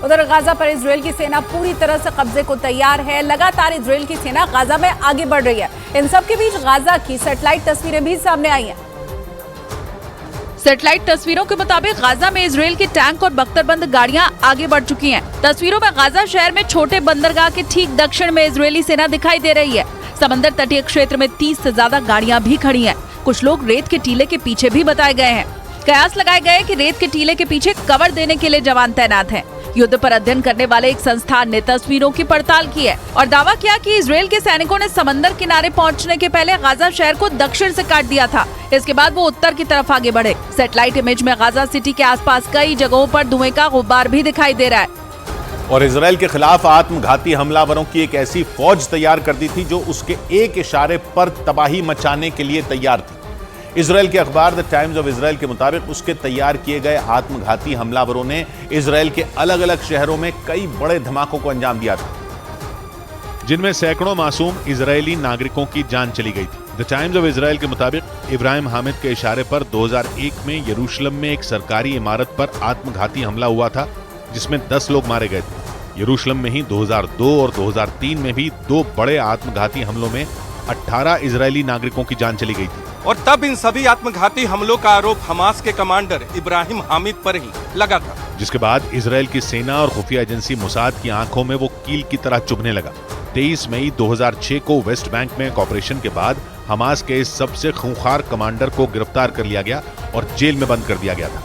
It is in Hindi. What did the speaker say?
उधर गाजा पर इजरायल की सेना पूरी तरह से कब्जे को तैयार है। लगातार इजरायल की सेना गाजा में आगे बढ़ रही है। इन सब के बीच गाजा की सैटेलाइट तस्वीरें भी सामने आई हैं। सैटेलाइट तस्वीरों के मुताबिक गाजा में इजरायल के टैंक और बख्तरबंद गाड़ियां आगे बढ़ चुकी हैं। तस्वीरों में गाजा शहर में छोटे बंदरगाह के ठीक दक्षिण में इजरायली सेना दिखाई दे रही है। समंदर तटीय क्षेत्र में 30 से ज्यादा गाड़ियां भी खड़ी हैं। कुछ लोग रेत के टीले के पीछे भी बताए गए हैं। कयास लगाए गए कि रेत के टीले के पीछे कवर देने के लिए जवान तैनात हैं। युद्ध पर अध्ययन करने वाले एक संस्थान ने तस्वीरों की पड़ताल की है और दावा किया कि इजरायल के सैनिकों ने समंदर किनारे पहुंचने के पहले गाजा शहर को दक्षिण से काट दिया था। इसके बाद वो उत्तर की तरफ आगे बढ़े। सैटेलाइट इमेज में गाजा सिटी के आसपास कई जगहों पर धुएं का गुब्बार भी दिखाई दे रहा है। और इजरायल के खिलाफ आत्मघाती हमलावरों की एक ऐसी फौज तैयार कर दी थी जो उसके एक इशारे पर तबाही मचाने के लिए तैयार थी। इजरायल के अखबार द टाइम्स ऑफ इजरायल के मुताबिक उसके तैयार किए गए आत्मघाती हमलावरों ने इजरायल के अलग अलग शहरों में कई बड़े धमाकों को अंजाम दिया था, जिनमें सैकड़ों मासूम इजरायली नागरिकों की जान चली गई थी। द टाइम्स ऑफ इजरायल के मुताबिक इब्राहिम हामिद के इशारे पर 2001 में यरूशलेम में एक सरकारी इमारत पर आत्मघाती हमला हुआ था, जिसमें 10 लोग मारे गए थे। यरूशलेम में ही 2002 और 2003 में भी 2 बड़े आत्मघाती हमलों में 18 इजरायली नागरिकों की जान चली गई थी। और तब इन सभी आत्मघाती हमलों का आरोप हमास के कमांडर इब्राहिम हामिद पर ही लगा था, जिसके बाद इजरायल की सेना और खुफिया एजेंसी मोसाद की आंखों में वो कील की तरह चुभने लगा। 23 मई 2006 को वेस्ट बैंक में एक ऑपरेशन के बाद हमास के इस सबसे खूंखार कमांडर को गिरफ्तार कर लिया गया और जेल में बंद कर दिया गया था।